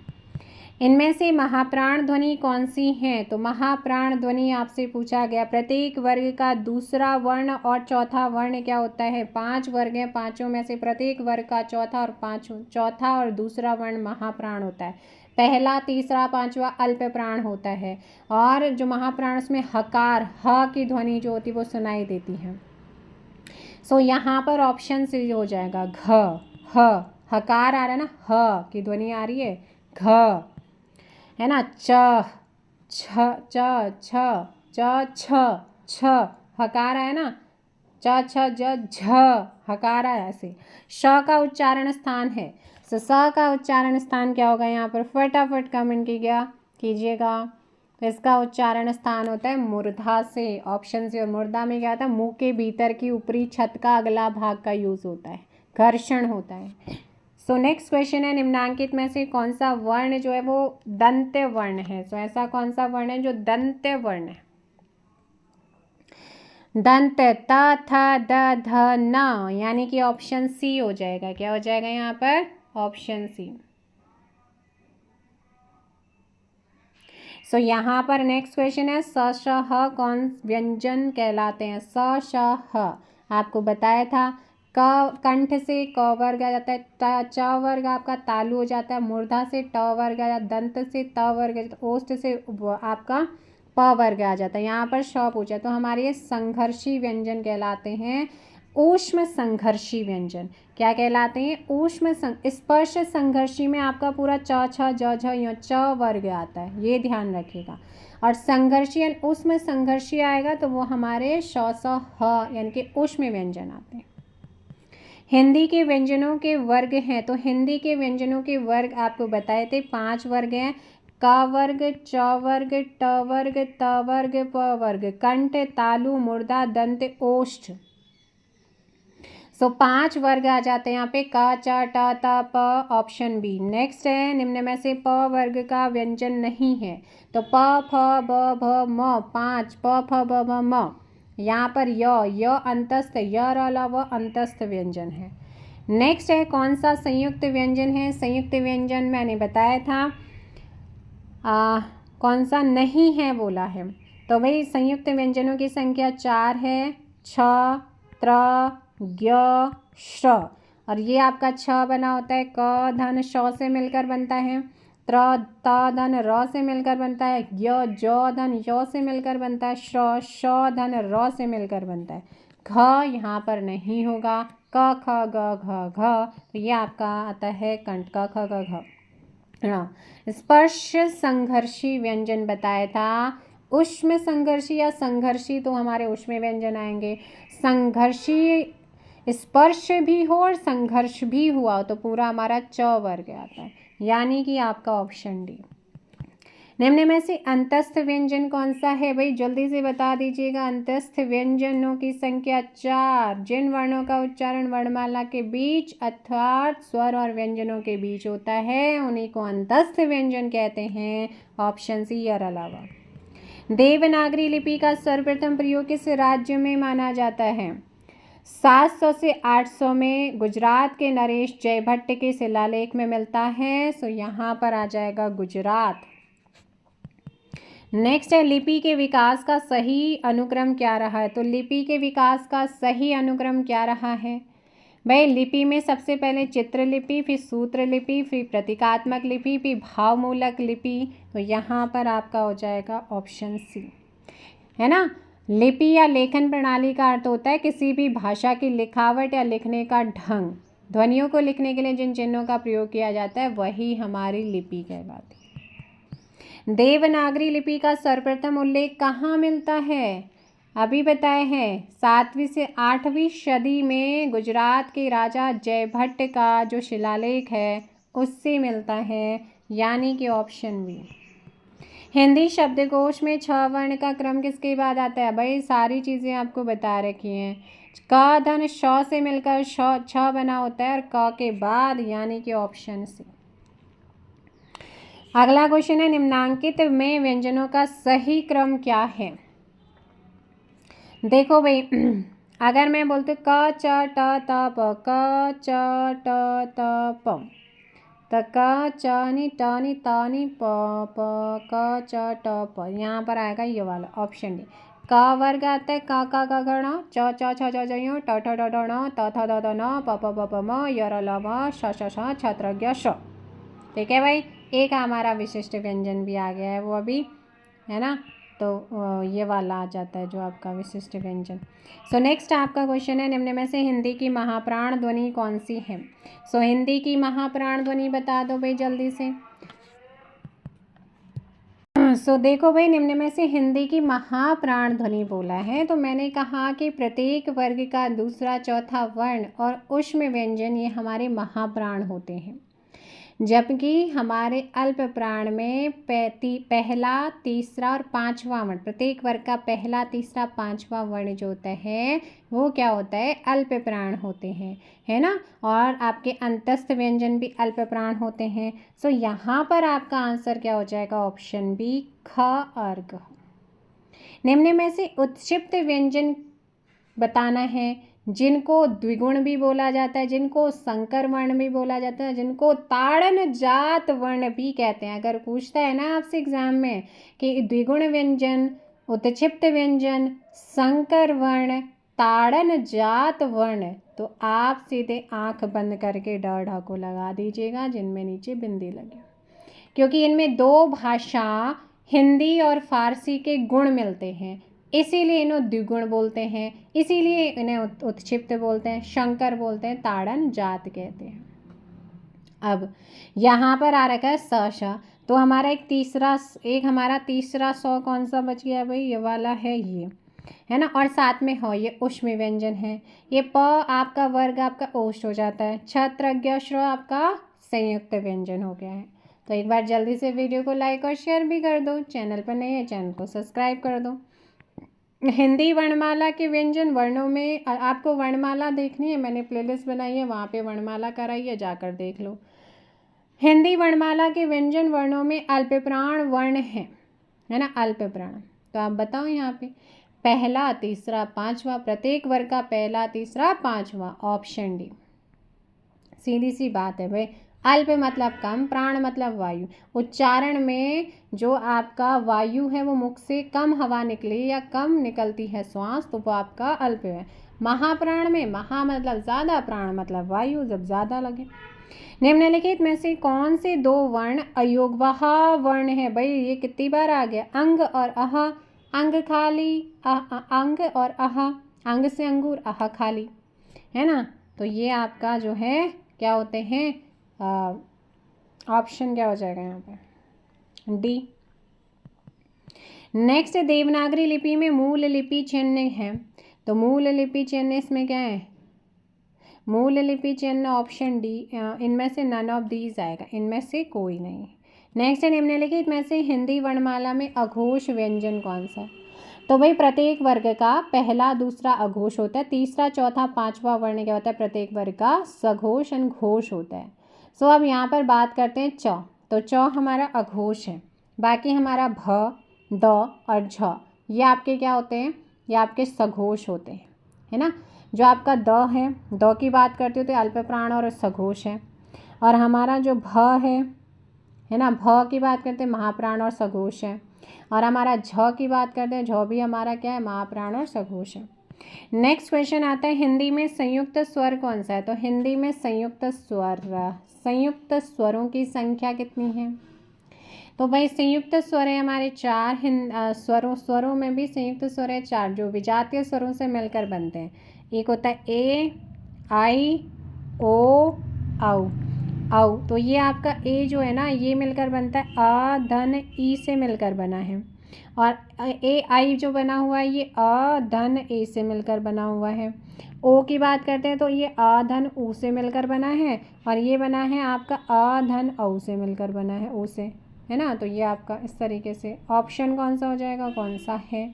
इनमें से महाप्राण ध्वनि कौन सी है? तो महाप्राण ध्वनि आपसे पूछा गया प्रत्येक वर्ग का दूसरा वर्ण और चौथा वर्ण क्या होता है? 5 वर्ग हैं, पांचों में से प्रत्येक वर्ग का चौथा और दूसरा वर्ण महाप्राण होता है। पहला तीसरा पांचवा अल्प प्राण होता है, और जो महाप्राण उसमें हकार ह की ध्वनि जो होती है वो सुनाई देती है। सो यहाँ पर ऑप्शन सी हो जाएगा घ, ह, हकार आ रहा है ना, ह की ध्वनि आ रही है, घ, है ना, च छ च छ च छ छ, हकार है ना, च छ ज झ हकार आया से। श का उच्चारण स्थान है, स का उच्चारण स्थान क्या होगा यहाँ पर, फटाफट कमेंट कीजिएगा। तो इसका उच्चारण स्थान होता है मूर्धा से, ऑप्शन से। और मूर्धा में क्या होता है, मुंह के भीतर की ऊपरी छत का अगला भाग का यूज होता है, घर्षण होता है। सो नेक्स्ट क्वेश्चन है, निम्नांकित में से कौन सा वर्ण जो है वो दंत्य वर्ण है। सो ऐसा कौन सा वर्ण है जो दंत्य वर्ण है। दंत त थ द ध न, यानी कि ऑप्शन सी हो जाएगा। क्या हो जाएगा यहाँ पर, ऑप्शन सी। सो यहाँ पर नेक्स्ट क्वेश्चन है, स श ह कौन व्यंजन कहलाते हैं। स श ह आपको बताया था, क कंठ से क वर्ग आ जाता है, च वर्ग आपका तालु हो जाता है, मूर्धा से ट वर्ग आ जाता है, दंत से त वर्ग आ जाता है, ओष्ठ से आपका प वर्ग आ जाता है। यहाँ पर श पूछा, तो हमारे ये संघर्षी व्यंजन कहलाते हैं, ऊष्म संघर्षी व्यंजन। क्या कहलाते हैं, ऊष्म स्पर्श संघर्षी में आपका पूरा च छ ज झ य च वर्ग आता है, ये ध्यान रखिएगा। और संघर्षी यानी ऊष्म संघर्षी आएगा तो वो हमारे श स ह यानी कि ऊष्म व्यंजन आते हैं। हिंदी के व्यंजनों के वर्ग हैं, तो हिंदी के व्यंजनों के वर्ग आपको बताए थे, 5 वर्ग हैं। क वर्ग, च वर्ग, ट वर्ग, त वर्ग, प वर्ग, कंठ, तालु, मूर्धा, दंत, ओष्ठ। सो 5 वर्ग आ जाते हैं यहाँ पे, क च ट त प, ऑप्शन बी। नेक्स्ट है, निम्न में से प वर्ग का व्यंजन नहीं है, तो प फ ब भ म 5, प फ ब भ म। यहाँ पर य अंतस्थ, य र ल व अंतस्थ व्यंजन है। नेक्स्ट है, कौन सा संयुक्त व्यंजन है। संयुक्त व्यंजन मैंने बताया था कौन सा नहीं है बोला है, तो भाई संयुक्त व्यंजनों की संख्या 4 है, छ, त्र, ज्ञ, श। और ये आपका छ बना होता है, क धन श से मिलकर बनता है, त्र त धन र से मिलकर बनता है, ज्ञ ज धन य से मिलकर बनता है, श धन र से मिलकर बनता है, घ यहाँ पर नहीं होगा, क ख ग घ घ, तो ये आपका आता है कंठ, क ख ग घ। स्पर्श संघर्षी व्यंजन बताया था, ऊष्म संघर्षी या संघर्षी तो हमारे ऊष्म व्यंजन आएंगे। संघर्षी स्पर्श भी हो और संघर्ष भी हुआ तो पूरा हमारा च वर्ग आता है, यानी कि आपका ऑप्शन डी। निम्न में से अंतस्थ व्यंजन कौन सा है, भाई जल्दी से बता दीजिएगा। अंतस्थ व्यंजनों की संख्या 4, जिन वर्णों का उच्चारण वर्णमाला के बीच अर्थात स्वर और व्यंजनों के बीच होता है उन्हीं को अंतस्थ व्यंजन कहते हैं, ऑप्शन सी और अलावा। देवनागरी लिपि का सर्वप्रथम प्रयोग किस राज्य में माना जाता है। 700 से 800 में गुजरात के नरेश जयभट्ट के शिलालेख में मिलता है, सो यहाँ पर आ जाएगा गुजरात। नेक्स्ट है, लिपि के विकास का सही अनुक्रम क्या रहा है, तो लिपि के विकास का सही अनुक्रम क्या रहा है भाई। लिपि में सबसे पहले चित्र लिपि, फिर सूत्र लिपि, फिर प्रतीकात्मक लिपि, फिर भावमूलक लिपि, तो यहाँ पर आपका हो जाएगा ऑप्शन सी, है ना। लिपि या लेखन प्रणाली का अर्थ होता है किसी भी भाषा की लिखावट या लिखने का ढंग। ध्वनियों को लिखने के लिए जिन चिन्हों का प्रयोग किया जाता है वही हमारी लिपि कहलाती है। देवनागरी लिपि का सर्वप्रथम उल्लेख कहाँ मिलता है, अभी बताए हैं 7वीं से 8वीं सदी में गुजरात के राजा जयभट्ट का जो शिलालेख है उससे मिलता है, यानी कि ऑप्शन बी। हिंदी शब्दकोश में 6 वर्ण का क्रम किसके बाद आता है, भाई सारी चीज़ें आपको बता रखी हैं। क धन श से मिलकर छ बना होता है और क के बाद, यानी कि ऑप्शन सी। अगला क्वेश्चन है, निम्नांकित में व्यंजनों का सही क्रम क्या है। देखो भाई अगर मैं बोलते क च ट त प, क च ट त प, तो क च नि ट नि त नि प प क च ट प, यहाँ पर आएगा ये वाला ऑप्शन डी। क वर्ग आता है क क ग घ ण, च च छ छ ज य, ट ठ ड ढ ण, त थ द ध न, प प ब प म, य र ल व, श श ष, छ त्र ज्ञ श। ठीक है भाई, एक हमारा विशिष्ट व्यंजन भी आ गया है वो अभी, है ना, तो ये वाला आ जाता है जो आपका विशिष्ट व्यंजन। सो नेक्स्ट आपका क्वेश्चन है, निम्न में से हिंदी की महाप्राण ध्वनि कौन सी है। सो हिंदी की महाप्राण ध्वनि बता दो भाई जल्दी से। सो देखो भाई, निम्न में से हिंदी की महाप्राण ध्वनि बोला है। तो मैंने कहा कि प्रत्येक वर्ग का दूसरा चौथा वर्ण और ऊष्म व्यंजन ये हमारे महाप्राण होते हैं, जबकि हमारे अल्प प्राण में पहला, तीसरा और पांचवा वर्ण, प्रत्येक वर्ग का पहला, तीसरा, पांचवा वर्ण जो होता है वो क्या होता है, अल्प प्राण होते हैं, है ना। और आपके अंतस्थ व्यंजन भी अल्प प्राण होते हैं। सो यहाँ पर आपका आंसर क्या हो जाएगा, ऑप्शन बी, ख और ग। निम्न में से उत्क्षिप्त व्यंजन बताना है, जिनको द्विगुण भी बोला जाता है, जिनको संकर वर्ण भी बोला जाता है, जिनको ताड़न जात वर्ण भी कहते हैं। अगर पूछता है ना आपसे एग्जाम में कि द्विगुण व्यंजन, उत्क्षिप्त व्यंजन, संकर वर्ण, ताड़न जात वर्ण, तो आप सीधे आंख बंद करके ड को लगा दीजिएगा, जिनमें नीचे बिंदी लगे, क्योंकि इनमें दो भाषा हिंदी और फारसी के गुण मिलते हैं, इसीलिए इन्हें द्विगुण बोलते हैं, इसीलिए इन्हें उत्क्षिप्त बोलते हैं, शंकर बोलते हैं, ताड़न जात कहते हैं। अब यहाँ पर आ रखा है स, तो हमारा हमारा तीसरा सौ कौन सा बच गया भाई, ये वाला है है ना। और साथ में हो ये ऊष्म व्यंजन है। ये प आपका वर्ग आपका ओष्ठ हो जाता है। छ श्र आपका संयुक्त व्यंजन हो गया है। तो एक बार जल्दी से वीडियो को लाइक और शेयर भी कर दो। चैनल पर नए है, चैनल को सब्सक्राइब कर दो। हिंदी वर्णमाला के व्यंजन वर्णों में आपको वर्णमाला देखनी है, मैंने प्लेलिस्ट बनाई है, वहाँ पे वर्णमाला कराई है, जाकर देख लो। हिंदी वर्णमाला के व्यंजन वर्णों में अल्पप्राण वर्ण है ना, अल्पप्राण। तो आप बताओ यहाँ पे पहला, तीसरा, पांचवा, प्रत्येक वर्ग का पहला, तीसरा, पांचवा, ऑप्शन डी। सीधी सी बात है भाई, अल्प मतलब कम, प्राण मतलब वायु। उच्चारण में जो आपका वायु है वो मुख से कम हवा निकले या कम निकलती है श्वास, तो वो आपका अल्प है। महाप्राण में महा मतलब ज़्यादा, प्राण मतलब वायु जब ज़्यादा लगे। निम्नलिखित में से कौन से दो वर्ण अयोगवाह वर्ण है भाई, ये कितनी बार आ गया, अंग और अह, अंग खाली, अंग और अह, अंग से अंगूर, अह खाली, है ना। तो ये आपका जो है क्या होते हैं, ऑप्शन क्या हो जाएगा यहाँ पे, डी। नेक्स्ट, देवनागरी लिपि में मूल लिपि चिन्ह है। तो मूल लिपि चिन्ह इसमें क्या है, मूल लिपि चिन्ह ऑप्शन डी। इनमें से नन ऑफ दीज आएगा, इनमें से कोई नहीं। नेक्स्ट है, निम्नलिखित में से हिंदी वर्णमाला में अघोष व्यंजन कौन सा। तो भाई प्रत्येक वर्ग का पहला, दूसरा अघोष होता है, तीसरा, चौथा, पांचवा वर्ण क्या होता है, प्रत्येक वर्ग का सघोष और घोष होता है। सो अब यहाँ पर बात करते हैं च। तो च हमारा अघोष है, बाकी हमारा भ, द और झ ये आपके क्या होते हैं, ये आपके सघोष होते हैं, है ना। जो आपका द है, द की बात करते हो तो अल्प प्राण और सघोष है। और हमारा जो भ है ना, भ की बात करते हैं महाप्राण और सघोष है। और हमारा झ की बात करते हैं, झ भी हमारा क्या है, महाप्राण और सघोष है। नेक्स्ट क्वेश्चन आता है, हिंदी में संयुक्त स्वर कौन सा है। तो हिंदी में संयुक्त स्वरों की संख्या कितनी है। तो भाई संयुक्त स्वर है हमारे चार। स्वरों में भी संयुक्त स्वर है चार, जो विजातीय स्वरों से मिलकर बनते हैं। एक होता है ए, आई, ओ, औ। तो ये आपका ए जो है ना, ये मिलकर बनता है अ, धन, ई से मिलकर बना है। और ए आई जो बना हुआ है, ये अ, धन, ए से मिलकर बना हुआ है। ओ की बात करते हैं तो ये अ, धन, ऊ से मिलकर बना है। और ये बना है आपका अ, धन, औ से मिलकर बना है, ओ से, है ना। तो ये आपका इस तरीके से ऑप्शन कौन सा हो जाएगा, कौन सा है,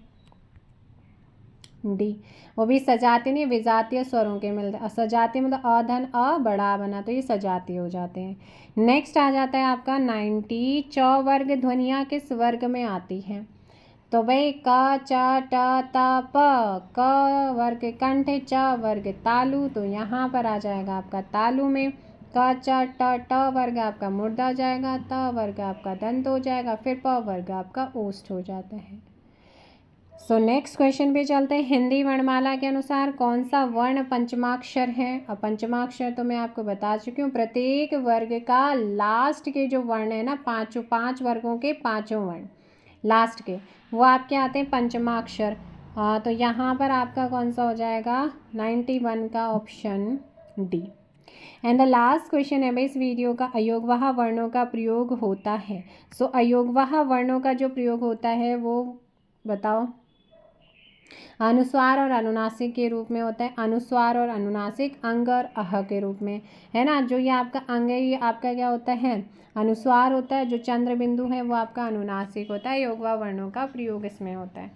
डी। वो भी सजातीय नहीं, विजातीय स्वरों के मिलते। सजातीय मतलब अ, धन, अ, बड़ा बना, तो ये सजातीय हो जाते हैं। नेक्स्ट आ जाता है आपका 90, च वर्ग ध्वनियाँ किस वर्ग में आती हैं। तो भाई क, च, ट, त, प, क वर्ग कंठ, च वर्ग तालु, तो यहाँ पर आ जाएगा आपका तालु में। क, च, ट वर्ग आपका मुर्दा हो जाएगा, त वर्ग आपका दंत हो जाएगा, फिर प वर्ग आपका ओष्ठ हो जाता है। सो नेक्स्ट क्वेश्चन पे चलते हैं। हिंदी वर्णमाला के अनुसार कौन सा वर्ण पंचमाक्षर है। अब पंचमाक्षर तो मैं आपको बता चुकी हूँ, प्रत्येक वर्ग का लास्ट के जो वर्ण है ना, पाँच वर्गों के पाँचों वर्ण लास्ट के वो आपके आते हैं पंचमाक्षर। तो यहाँ पर आपका कौन सा हो जाएगा, 91 का option D. And the last question है भाई इस वीडियो का, अयोगवाह वर्णों का प्रयोग होता है। सो अयोगवाह वर्णों का जो प्रयोग होता है वो बताओ। अनुस्वार और अनुनासिक के रूप में होता है, अनुस्वार और अनुनासिक, अंग और अह के रूप में, है ना। जो ये आपका अंग है ये आपका क्या होता है, अनुस्वार होता है। जो चंद्र बिंदु है वो आपका अनुनासिक होता है। योगवा वर्णों का प्रयोग इसमें होता है।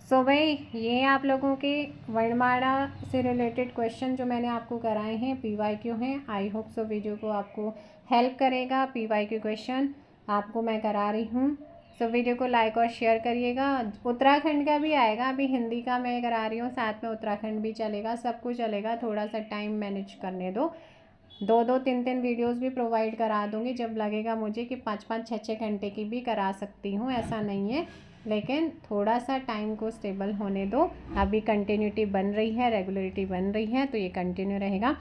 सो भाई ये आप लोगों के वर्णमाला से रिलेटेड क्वेश्चन जो मैंने आपको कराए हैं PYQ हैं। आई होप सो वीडियो को आपको हेल्प करेगा। PYQ क्वेश्चन आपको मैं करा रही हूँ। सो वीडियो को लाइक और शेयर करिएगा। उत्तराखंड का भी आएगा, अभी हिंदी का मैं करा रही हूँ, साथ में उत्तराखंड भी चलेगा, सब कुछ चलेगा। थोड़ा सा टाइम मैनेज करने दो, 2-2 3-3 वीडियोस भी प्रोवाइड करा दूँगी जब लगेगा मुझे कि 5-5 6-6 घंटे की भी करा सकती हूँ, ऐसा नहीं है। लेकिन थोड़ा सा टाइम को स्टेबल होने दो। अभी कंटिन्यूटी बन रही है, रेगुलरिटी बन रही है, तो ये कंटिन्यू रहेगा।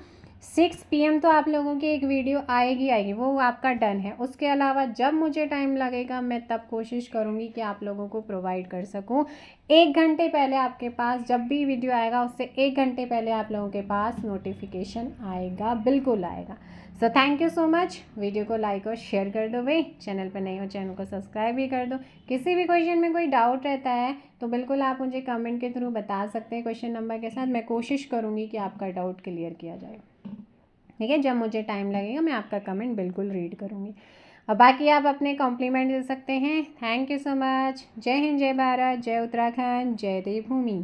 6 PM तो आप लोगों की एक वीडियो आएगी, वो आपका डन है। उसके अलावा जब मुझे टाइम लगेगा मैं तब कोशिश करूँगी कि आप लोगों को प्रोवाइड कर सकूँ। 1 घंटे पहले आपके पास जब भी वीडियो आएगा उससे 1 घंटे पहले आप लोगों के पास नोटिफिकेशन आएगा, बिल्कुल आएगा। So thank you so much. Video को लाइक और शेयर कर दो भाई, चैनल पर नए हो चैनल को सब्सक्राइब भी कर दो। किसी भी क्वेश्चन में कोई डाउट रहता है तो बिल्कुल आप मुझे कमेंट के थ्रू बता सकते हैं क्वेश्चन नंबर के साथ। मैं कोशिश करूँगी कि आपका डाउट क्लियर किया जाए, ठीक है। जब मुझे टाइम लगेगा मैं आपका कमेंट बिल्कुल रीड करूँगी। और बाकी आप अपने कॉम्प्लीमेंट दे सकते हैं। Thank you so much. जय हिंद, जय भारत, जय उत्तराखंड, जय देवभूमि।